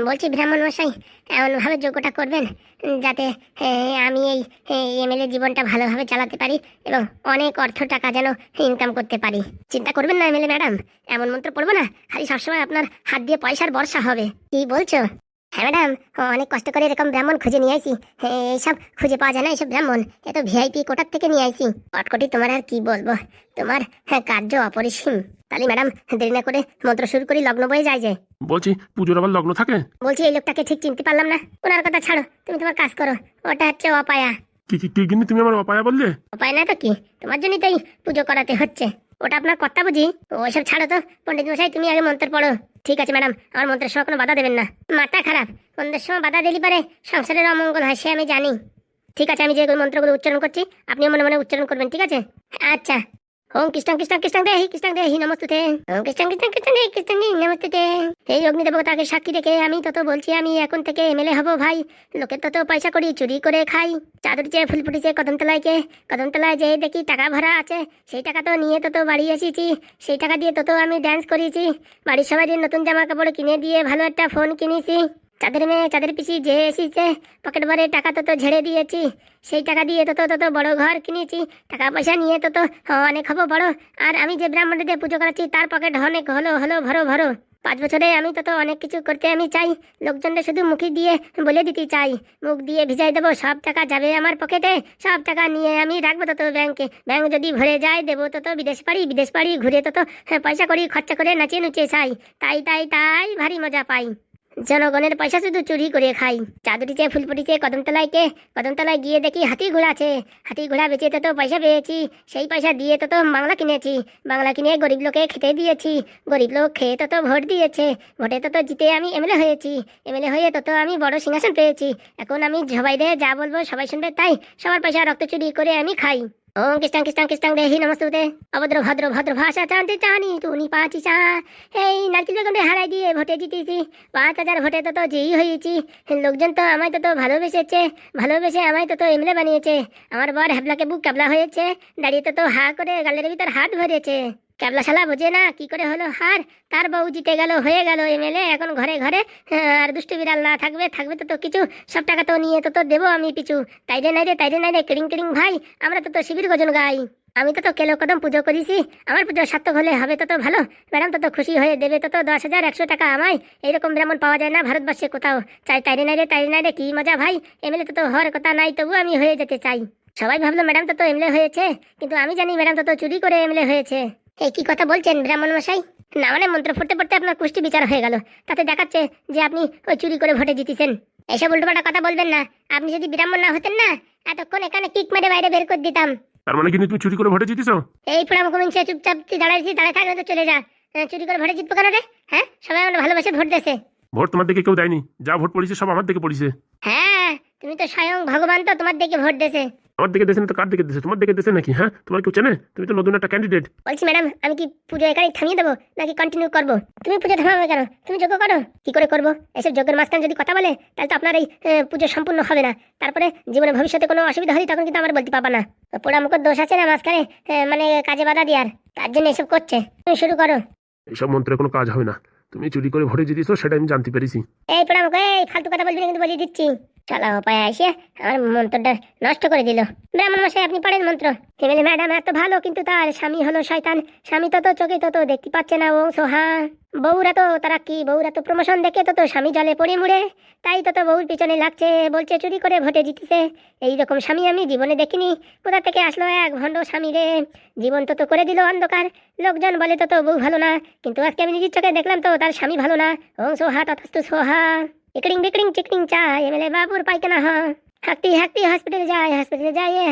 বলছি ব্রাহ্মণ মশাই, এমনভাবে যোগ্যটা করবেন যাতে আমি এই এমএলএ জীবনটা ভালোভাবে চালাতে পারি এবং অনেক অর্থ টাকা যেন ইনকাম করতে পারি। চিন্তা করবেন না এমএলএ ম্যাডাম, এমন মন্ত্র পড়বো না খালি সবসময় আপনার হাত দিয়ে পয়সার বর্ষা হবে। কি বলছো? হ্যাঁ ম্যাডাম, অনেক কষ্ট করে এরকম ব্রাহ্মণ খুঁজে নিয়ে আইছি। এইসব খুঁজে পাওয়া যায় না, এইসব ব্রাহ্মণ এ তো ভিআইপি কোটার থেকে নিয়ে আইছি। কটকটি তোমার আর কি বলবো, তোমার কার্য অপরিসীম। তাহলে ম্যাডাম দেরি না করে মন্ত্র শুরু করি, লগ্ন বয়ে যায় যে। বলছি পুজোর আবার লগ্ন থাকে? বলছি এই লোকটাকে ঠিক চিনতে পারলাম না। ওনার কথা ছাড়ো, তুমি তোমার কাজ করো। ওটা হচ্ছে অপায়া। কি কি কি গিন্নি, তুমি আমার অপায়া বললে? অপায় না তো কি, তোমার জন্যই তো এই পুজো করাতে হচ্ছে। ওটা আপনার কর্তা বুঝি। ওইসব ছাড়ো তো পণ্ডিত মশাই, তুমি আগে মন্ত্র পড়ো। ঠিক আছে ম্যাডাম, আমার মন্ত্রের সময় কোনো বাধা দেবেন না। মাথা খারাপ, মন্ত্রের সময় বাধা দিলে পারে সংসারের অমঙ্গল হয়, সে আমি জানি। ঠিক আছে, আমি যে মন্ত্রগুলো উচ্চারণ করছি আপনিও মনে মনে উচ্চারণ করবেন, ঠিক আছে? আচ্ছা। ওম কৃষ্ণ কৃষ্ণ কৃষ্ণ দেহি নমস্তুতে। ওম কৃষ্ণ কৃষ্ণ কৃষ্ণ দেহি কৃষ্ণ দেহি নমস্তুতে। এই অগ্নি দেবতাকে সাক্ষী রেখে আমি তত বলছি, আমি এখন থেকে এমএলএ হব ভাই। লোকের তত পয়সা করি, চুরি করে খাই। চাদর চেয়ে ফুল ফুটেছে কদমতলায় যে দেখি টাকা ভরা আছে, সেই টাকা তো নিয়ে তত বাড়ি এসেছি। সেই টাকা দিয়ে তত আমি ড্যান্স করেছি, বাড়ির সবাই নতুন জামা কাপড় কিনে দিয়ে ভালো একটা ফোন কিনেছি। চাঁদের মেয়ে চাঁদের পিসি যে এসেছে, পকেট ভরে টাকা তত ঝেড়ে দিয়েছি। সেই টাকা দিয়ে তত বড় ঘর কিনেছি। টাকা পয়সা নিয়ে তত অনেক হবো বড়। আর আমি যে ব্রাহ্মণদের দিয়ে পুজো করাচ্ছি তার পকেট অনেক হলো ভরো। 5 বছরে আমি তত অনেক কিছু করতে আমি চাই। লোকজনদের শুধু মুখে দিয়ে বলে দিতে চাই, মুখ দিয়ে ভিজাই দেবো, সব টাকা যাবে আমার পকেটে। সব টাকা নিয়ে আমি রাখবো তত ব্যাংকে। ব্যাংক যদি ভরে যায় দেবো তত বিদেশ পাড়ি ঘুরে তত পয়সা করি, খরচা করে নাচিয়ে নুচিয়ে চাই। তাই ভারী মজা পাই। জনগণের পয়সা শুধু চুরি করে খাই। চাদুরিতে ফুল ফুটিছে কদমতলায় গিয়ে দেখি হাতি ঘোড়া আছে। হাতি ঘোড়া বেচে তো পয়সা পেয়েছি। সেই পয়সা দিয়ে তো বাংলা কিনেছি। বাংলা কিনে গরিব লোকে খেতে দিয়েছি। গরিব লোক খেয়ে তো ভোট দিয়েছে। ভোটে তো জিতে আমি এমএলএ হয়েছি। এমএলএ হয়ে তো আমি বড় সিংহাসন পেয়েছি। এখন আমি সবাইদের যা বলবো সবাই শুনবে, তাই সবার পয়সা রক্ত চুরি করে আমি খাই। ওম কৃষ্ণ দেহি নমস্তুতে। অভদ্র ভদ্র ভাষা জানতে চানি তুমি পাঁচি চা। এই নারকেল বেগুনে হারাই দিয়ে ভোটে জিতেছি। 5,000 ভোটে তো জয়ী হয়েছি। লোকজন তো আমায় তো ভালোবেসে আমায় তো এমএলএ বানিয়েছে। আমার বর হ্যাবলাকে বুক ক্যাবলা হয়েছে। দাঁড়িয়ে তো হা করে গালের ভিতর হাত ভরেছে। ক্যাবলা শালা বোঝে না কি করে হলো হার। তার বউ জিতে গেল, হয়ে গেল এমএলএ। এখন ঘরে আর দুষ্টু বিড়াল না থাকবে তো কিছু। সব টাকা তো নিয়ে তো দেবো আমি পিছু। তাইরে নাই রে কিড়িং ভাই, আমরা তো শিবির গজন গাই। আমি তো কেলো কদম পুজো করেছি। আমার পুজো সার্থক হলে হবে তত ভালো। ম্যাডাম তত খুশি হয়ে দেবে তত 10,100 টাকা আমায়। এইরকম ব্রাহ্মণ পাওয়া যায় না ভারতবর্ষে কোথাও। চাই তাইরে নাই রে কি মজা ভাই। এমএলএ তো হওয়ার কথা নাই, তবু আমি হয়ে যেতে চাই। সবাই ভাবলো ম্যাডাম তত এমএলএ হয়েছে, কিন্তু আমি জানি ম্যাডাম তত চুরি করে এমএলএ হয়েছে। এই কি কথা বলছেন ব্রাহ্মণ মশাই? না মানে মন্ত্র পড়তে আপনার কুষ্টি বিচার হয়ে গেল, তাতে দেখাচ্ছে যে আপনি ওই চুরি করে ভোটে জিতেছেন। এইসব উল্টোপাল্টা কথা বলবেন না। আপনি যদি ব্রাহ্মণ না হতেন না, এতক্ষণ এখানে কিক মেরে বাইরে বের করে দিতাম। তার মানে কিন্তু তুমি চুরি করে ভোটে জিতেছো? এই পুরাম কমিংসে চুপচাপ দাঁড়ায় থাকলে তো চলে যা। চুরি করে ভোটে জিতবো কেন রে? হ্যাঁ, সবাই আমার ভালোবাসে ভোট দেছে। ভোট তোমার দিকে কেউ দেয়নি, যা ভোট পড়েছে সব আমার দিকে পড়েছে। হ্যাঁ, তুমি তো স্বয়ং ভগবান, তো তোমার দিকে ভোট দেছে। আমার দিকে দেশে না তো কার দিকে দেশে? তোমার দিকে দেশে নাকি? হ্যাঁ, তোমার কেউ চেনে? তুমি তো নতুন একটা ক্যান্ডিডেট। বলছি ম্যাডাম, আমি কি পুজো এখানেই থামিয়ে দেবো নাকি কন্টিনিউ করবো? তুমি পুজো থামাবে কেন? তুমি যোগ্য করো। কি করে করবো? এসব যোগ্যের মাঝখানে যদি কথা বলে তাহলে তো আপনার এই পুজো সম্পূর্ণ হবে না। তারপরে জীবনে ভবিষ্যতে কোনো অসুবিধা হলে তখন কিন্তু আমার বলতে পাবা না। পোড়া মুখের দোষ আছে না মাঝখানে, মানে কাজে বাধা দেওয়ার, তার জন্য এসব করছে। তুমি শুরু করো। এইসব মন্ত্রে কোনো কাজ হবে না। তুমি চুরি করে ভোটে জিতেছো সেটা আমি জানতে পেরেছি। এই পোড়া মুখ, এই ফালতু কথা বলবি না কিন্তু বলিয়ে দিচ্ছি। চলা উপায় এসে আমার মন্ত্রটা নষ্ট করে দিল। ব্রাহ্মণ মশাই আপনি পড়েন মন্ত্র। এমএলএ ম্যাডাম এত ভালো, কিন্তু তার স্বামী হলো শয়তান। স্বামী তো চোখে তো দেখতে পাচ্ছে না। ও সোহা। বউরা তো প্রমোশন দেখে তো স্বামী জলে পড়ে মুড়ে। তাই তো বউর পিছনে লাগছে, বলছে চুরি করে ভোটে জিতেছে। এইরকম স্বামী আমি জীবনে দেখিনি। কোথা থেকে আসলো এক ভণ্ড স্বামী রে। জীবন তো করে দিল অন্ধকার। লোকজন বলে তো বউ ভালো না, কিন্তু আজকে আমি নিজের চোখে দেখলাম তো তার স্বামী ভালো না। ওং সোহা তথাস্তু সোহা। ইকড়িং বিকড়িং চিকড়িং চাই এমএলএ বাবুর পায়খানা হা। হাঁকতে হসপিটালে যায়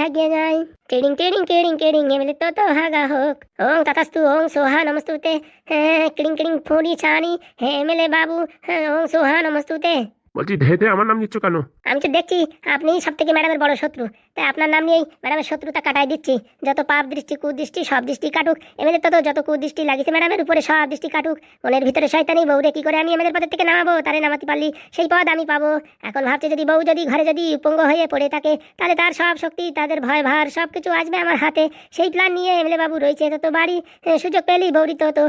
হাগিয়ে যায়। কেড়িং এমএলএ তো হাগা হোক। ওং তথাস্তু ওং সোহা নমস্তুতে। কিড়িং ফুড়ি ছানি হে এমএলএ বাবু। ওং সোহা নমস্তুতে। বলছি ঢেতে আমার নাম নিচ্ছ কেন? আমি তো দেখছি আপনি সব থেকে ম্যাডামের বড় শত্রু, তাই আপনার নাম নিয়েই ম্যাডামের শত্রুতা কাটাই দিচ্ছি। যত পাপ দৃষ্টি কুদৃষ্টি সব দৃষ্টি কাটুক, এমএলএ তো যত কুদৃষ্টি লাগিয়েছে ম্যাডামের উপরে সব দৃষ্টি কাটুক। মনের ভিতরে শয়তানি বউরে কি করে আমি এমএলএর পদের থেকে নামাবো, তারে নামাতে পারলি সেই পদ আমি পাবো। এখন ভাবছে যদি বউ যদি ঘরে যদি উপঙ্গ হয়ে পড়ে থাকে, তাহলে তার সব শক্তি তাদের ভয় ভার সব কিছু আসবে আমার হাতে। সেই প্ল্যান নিয়ে এমএলএ বাবু রয়েছে। তো বাড়ি সুযোগ পেলেই বউরি তো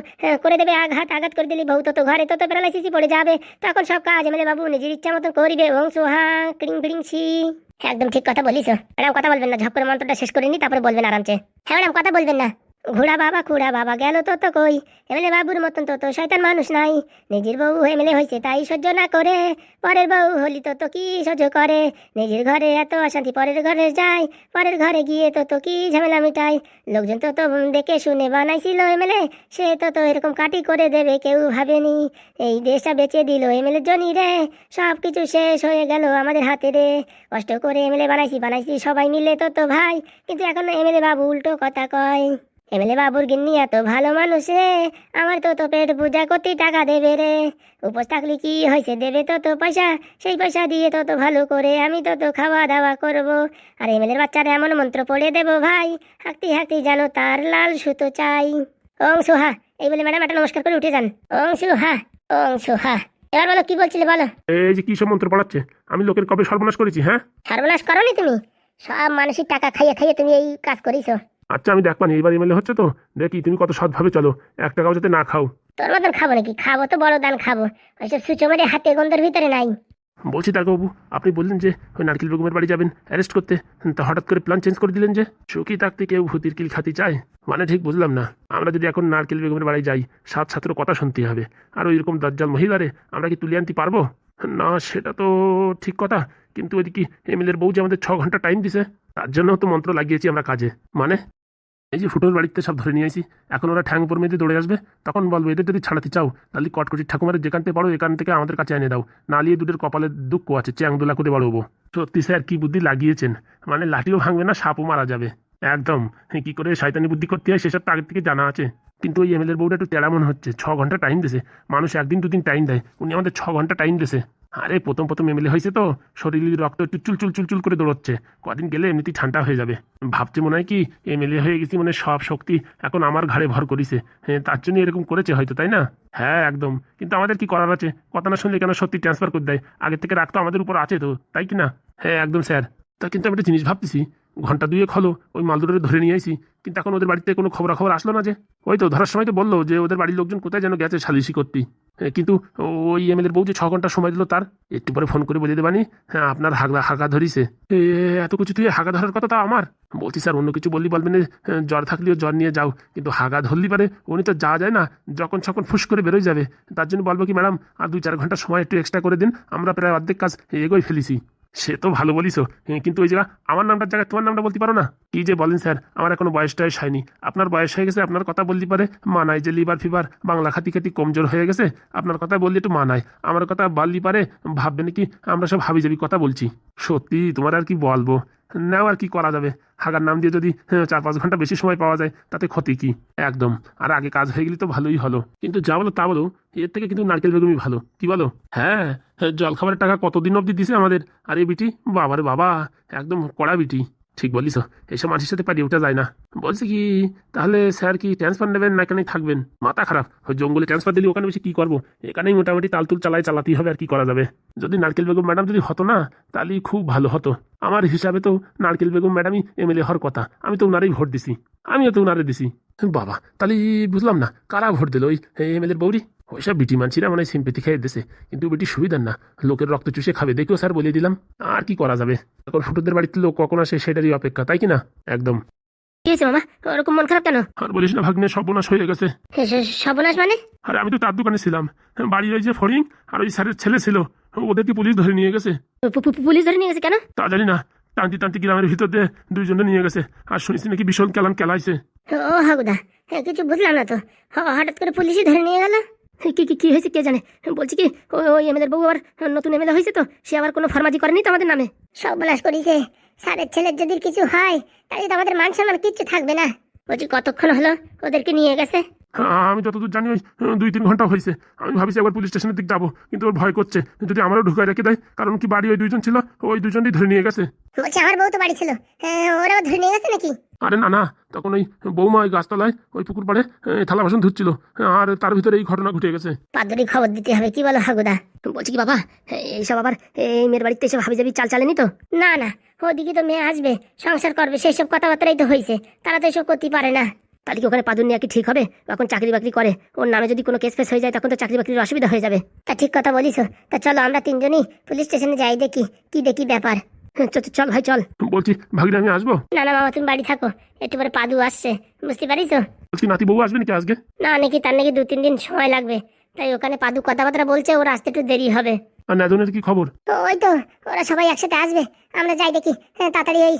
করে দেবে আঘাত করে দিলি বউ তো ঘরে তো প্যারালাইসিসই পড়ে যাবে। তখন সব কাজ এমএলএ বাবু নিজের ইচ্ছা মতন করিবে। ওং সোহা ক্রিং ক্রিং ছি। একদম ঠিক কথা বলিস ম্যাডাম, কথা বলবেন না, ঝপ করে মন্ত্রটা শেষ করে নি তারপরে বলবেন আরামসে। হ্যাঁ ম্যাডাম কথা বলবেন না। ঘোড়া বাবা খুড়া বাবা গেল তো কই, এমএলএ বাবুর মতন তো শয়তান মানুষ নাই। নিজের বউ এমএলএ হয়েছে তাই সহ্য না করে, পরের বউ হলি তো কি সহ্য করে। নিজের ঘরে এত অশান্তি পরের ঘরে যায়, পরের ঘরে গিয়ে তো কি ঝামেলা মিটাই। লোকজন তো দেখে শুনে বানাইছিল এমএলএ, সে তো এরকম কাটি করে দেবে কেউ ভাবেনি। এই দেশটা বেঁচে দিল এমএলএর জনি রে, সব কিছু শেষ হয়ে গেল আমাদের হাতে রে। কষ্ট করে এমএলএ বানাইছি সবাই মিলে তো ভাই, কিন্তু এখন এমএলএ বাবু উল্টো কথা কয়। এমএলএ বাবুর গিন্নি এত ভালো মানুষ রে, আমার তো পেট পূজা করতে টাকা দেবে রে। উপোস থাকলে কি হয়েছে, দেবে তো পয়সা, সেই পয়সা দিয়ে তো ভালো করে আমি তো খাওয়া দাওয়া করব। আর এমএলএর বাচ্চারা এমন মন্ত্র পড়ে দেবো ভাই, হাঁকতে যেন তার লাল সুতো চাই। ওং সুহা এই বলে ম্যাডাম একটা নমস্কার করে উঠে যান। ওং সুহা ওং সুহা। এবার বলো কি বলছিলে বলো। এই যে কি সব মন্ত্র পড়াচ্ছে, আমি লোকের কবে সর্বনাশ করেছি? হ্যাঁ সর্বনাশ করনি তুমি, সব মানুষের টাকা খাইয়ে তুমি এই কাজ করিস। আচ্ছা আমি দেখবানি এইবার এমএলএ হচ্ছে তো, দেখি তুমি কত সৎভাবে চলো, এক টাকাও যাতে না খাও। তোর মতন খাবো নাকি, খাবো তো বড় দান খাবো, ওইসব সুচো মেরে হাতে গন্ধের ভিতরে নাই। বলছি ডাক্তারবাবু, আপনি বললেন যে ওই নারকেল বেগমের বাড়ি যাবেন অ্যারেস্ট করতে, তা হঠাৎ করে প্ল্যান চেঞ্জ করে দিলেন যে? সুখী থাকতে কেউ ভূতির কিল খাতি চায় মানে ঠিক বুঝলাম না। আমরা যদি এখন নারকেল বেগমের বাড়ি যাই, সাথে কথা শুনতে হবে, আর ওইরকম দজ্জাল মহিলারে আমরা কি তুলে আনতে পারবো? না সেটা তো ঠিক কথা, কিন্তু ওইদিকে এমএলএর বউ যে আমাদের 6 ঘন্টা টাইম দিছে, তার জন্য তো মন্ত্র লাগিয়েছি আমরা কাজে। মানে এই যে ফুটোর বাড়িতে সব ধরে নিয়ে আসি, এখন ওরা ঠ্যাং উপর মেয়েদের দৌড়ে আসবে, তখন বলবো এদের যদি ছাড়াতে চাও তাহলে কটকটির ঠাকুমারের যেখান থেকে পারো এখান থেকে আমাদের কাছে এনে দাও, নালিয়ে দুটোর কপালে দুঃখ আছে চ্যাংদোলা করে বাড়বো। সত্যি স্যার কি বুদ্ধি লাগিয়েছেন, মানে লাঠিও ভাঙবে না, সাপও মারা যাবে একদম। কি করে শয়তানি বুদ্ধি করতে হয় সেসব তো আগের থেকে জানা আছে, কিন্তু ওই এমএলএর বউটা একটু তেড়া মনে হচ্ছে। 6 ঘন্টা টাইম দিয়েছে, মানুষ 1 দিন 2 দিন টাইম দেয়, উনি আমাদের 6 ঘন্টা টাইম দিয়েছে। আরে প্রথম এমএলএ হয়েছে তো শরীরের রক্ত একটু চুল করে দৌড়চ্ছে, কদিন গেলে এমনিতেই ঠান্ডা হয়ে যাবে। ভাবছে মনে হয় কি এমএলএ হয়ে গেছি মানে সব শক্তি এখন আমার ঘাড়ে ভর করিছে, হ্যাঁ তার জন্য এরকম করেছে হয়তো, তাই না? হ্যাঁ একদম, কিন্তু আমাদের কি করার আছে, কথা না শুনলে কেন সত্যি ট্রান্সফার করে দেয়, আগের থেকে রাখতো আমাদের উপর আছে তো, তাই কি না? হ্যাঁ একদম স্যার। তা কিন্তু আমি একটা জিনিস ভাবতেছি, ঘন্টা 2 হলো ওই মালদুরে ধরে নিয়ে আসি, কিন্তু এখন ওদের বাড়িতে কোনো খবর আসলো না যে। ওই তো ধরার সময় তো বললো যে ওদের বাড়ির লোকজন কোথায় যেন গেছে সালিশি করতে, কিন্তু ওই এমএলএর বউ যে 6 ঘন্টা সময় দিল, তার একটু পরে ফোন করে বলে দেবানি হ্যাঁ আপনার হাগা ধরিছে। এত কিছু তুই হাগা ধরার কথা তা আমার বলছি স্যার, অন্য কিছু বললি বলবেন জ্বর থাকলেও জ্বর নিয়ে যাও, কিন্তু হাগা ধরলি পারে উনি তো যাওয়া যায় না, যখন ফুস করে বেরোয় যাবে। তার জন্য বলবো কি ম্যাডাম আর 2-4 ঘন্টা সময় একটু এক্সট্রা করে দিন, আমরা প্রায় অর্ধেক কাজ এগোই ফেলেছি। সে তো ভালো বলিস, কিন্তু ওই জায়গা আমার নামটার জায়গায় তোমার নামটা বলতে পারো না? কি যে বলেন স্যার, আমার এখনো বয়স টয়স হয়নি, আপনার বয়স হয়ে গেছে, আপনার কথা বলতে পারে মানায় যে লিভার ফিভার বাংলা খাতি কমজোর হয়ে গেছে, আপনার কথা বললে একটু মানায়, আমার কথা বললি পারে ভাববে নাকি আমরা সব হাবি যাবি কথা বলছি। সত্যি তোমার আর কি বলবো, নাও আর কি করা যাবে, হাগার নাম দিয়ে যদি 4-5 ঘন্টা বেশি সময় পাওয়া যায় তাতে ক্ষতি কি একদম। আর আগে কাজ হয়ে গেলে তো ভালোই হলো, কিন্তু যা বলো তা বলো, এর থেকে কিন্তু নারকেল বেগমই ভালো, কি বলো? হ্যাঁ জলখাবারের টাকা কতদিন অবধি দিছে আমাদের, আর এই বিটি বাবারে বাবা একদম কড়া বিটি। ঠিক বলিস, এইসব মানুষের সাথে পারি ওটা যায় না। বলছি কি তাহলে স্যার কি ট্রান্সফার নেবেন না এখানেই থাকবেন? মাথা খারাপ, ওই জঙ্গলে ট্রান্সফার দিলে ওখানে বেশি কি করবো, এখানেই মোটামুটি তালতুল চালাতেই হবে, আর কি করা যাবে। যদি নারকেল বেগম ম্যাডাম যদি হতো না তাহলে খুব ভালো হতো, আমার হিসাবে তো নারকেল বেগম ম্যাডামই এমএলএ হওয়ার কথা, আমি তো ওনারই ভোট দিছি, আমিও তো ওনারে দিছি। বাবা তাহলে বুঝলাম না কারা ভোট দিল, ওই এমএলএর বৌরি? ওইসব বিটি মানছিরা মানে সিম্পেথি খেয়ে দিছে, কিন্তু বিটি সুবিধার না, লোকের রক্ত চুষে খাবে, দেখেও স্যার বলে দিলাম, আর কি করা যাবে। এখন ফুটোদের বাড়িতে লোক কখন আসে সেটারই অপেক্ষা, তাই কি না? একদম। কি হয়েছে মামা, ওরকম মন খারাপ কেন? আর বলিস না ভাগ্নে, সর্বনাশ হয়ে গেছে। সর্বনাশ মানে? আরে আমি তো তার দোকানে ছিলাম, বাড়ির ওই যে ফড়িং আর ওই স্যারের ছেলে ছিল, ওদেরকে পুলিশ ধরে নিয়ে গেছে। পুলিশ ধরে নিয়ে গেছে কেন? তা জানি না, টানতি গ্রামের ভিতর দিয়ে 2 জনে নিয়ে গেছে, আর শুনেছি নাকি ভীষণ কেলাইছে। ও হাগুদা, কিছু বুঝলাম না তো, হঠাৎ করে পুলিশই ধরে নিয়ে গেল, কি হয়েছে কে জানে। বলছি কি ওই এমএলএর বউ আবার নতুন এমএলএ হয়েছে তো, সে আবার কোনো ফরমাজি করেনি তো আমাদের নামে? সর্বনাশ করেছে, স্যারের ছেলের যদি কিছু হয় তাহলে তো আমাদের মান সম্মান কিচ্ছু থাকবে না। বলছি কতক্ষণ হলো ওদেরকে নিয়ে গেছে? আমি যতদূর জানি ওই 2-3 ঘন্টা হয়েছে। আমি ভাবিছি একবার পুলিশ স্টেশনের দিক যাবো, কিন্তু ওর ভয় করছে যদি আমারও ঢুকায় রেখে দেয়, কারণ কি বাড়ি ওই 2জন ছিল, ওই 2জনই ধরে নিয়ে গেছে। বলছি আমার বউ তো বাড়ি ছিল, ওরাও ধরে নিয়ে গেছে নাকি? আরে না না, তখন ওই বৌমা ওই গাছতলায় ওই পুকুর পাড়ে থালা বাসন ধুচ্ছিল, আর তার ভিতরে এই ঘটনা ঘটে গেছে। পাদুরি খবর দিতে হবে, কি বলো হাগুদা? বলছি কি বাবা, এইসব আবার এই মেয়ের বাড়িতে এসব হাবি যাবি চাল চালেনি তো? না না, ওদিকে তো মেয়ে আসবে, সংসার করবে, সেই সব কথাবার্তাই তো হয়েছে, তারা তো এসব করতে পারে না। তাহলে কি ওখানে পাদুর নিয়ে কি ঠিক হবে? এখন চাকরি বাকরি করে, ওর নামে যদি কোনো কেস ফেস হয়ে যায় তখন তো চাকরি বাকরির অসুবিধা হয়ে যাবে। তা ঠিক কথা বলিস। তা চলো আমরা 3জনই পুলিশ স্টেশনে যাই, দেখি কি দেখি ব্যাপার। চল ভাই চল। বলছি ভাগিনা আমি আসবো? না না মামা, তুমি বাড়ি থাকো, একটু পরে পাদু আসছে, বুঝতে পারিস তো? বলছি নাতি বউ আসবে নাকি আজকে? না নাকি, তার নাকি 2-3 দিন সময় লাগবে, তাই ওখানে পাদু কথাবার্তা বলছে, ওর আসতে একটু দেরি হবে। আর নাজনের কি খবর? তো ওই তো ওরা সবাই একসাথে আসবে, আমরা যাই দেখি। তাড়াতাড়ি ওই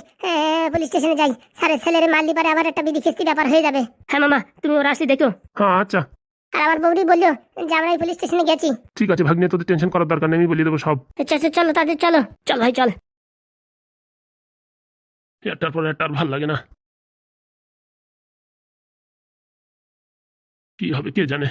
পুলিশ স্টেশনে যাই, স্যারের ছেলেরে মারলি পারে আবার একটা বিধি খিস্তি ব্যাপার হয়ে যাবে। হ্যাঁ মামা, তুমি ওরা আসলে দেখো। হ্যাঁ আচ্ছা। আর আমার বৌদি বললো যে আমরা এই পুলিশ স্টেশনে গেছি। ঠিক আছে ভাগ্নে, তোদের টেনশন করার দরকার নেই, আমি বলিয়ে দেবো সব। চলো তাদের চলো, চল ভাই চল। একটার পর একটা আর ভাল লাগে না, কি হবে কে জানে।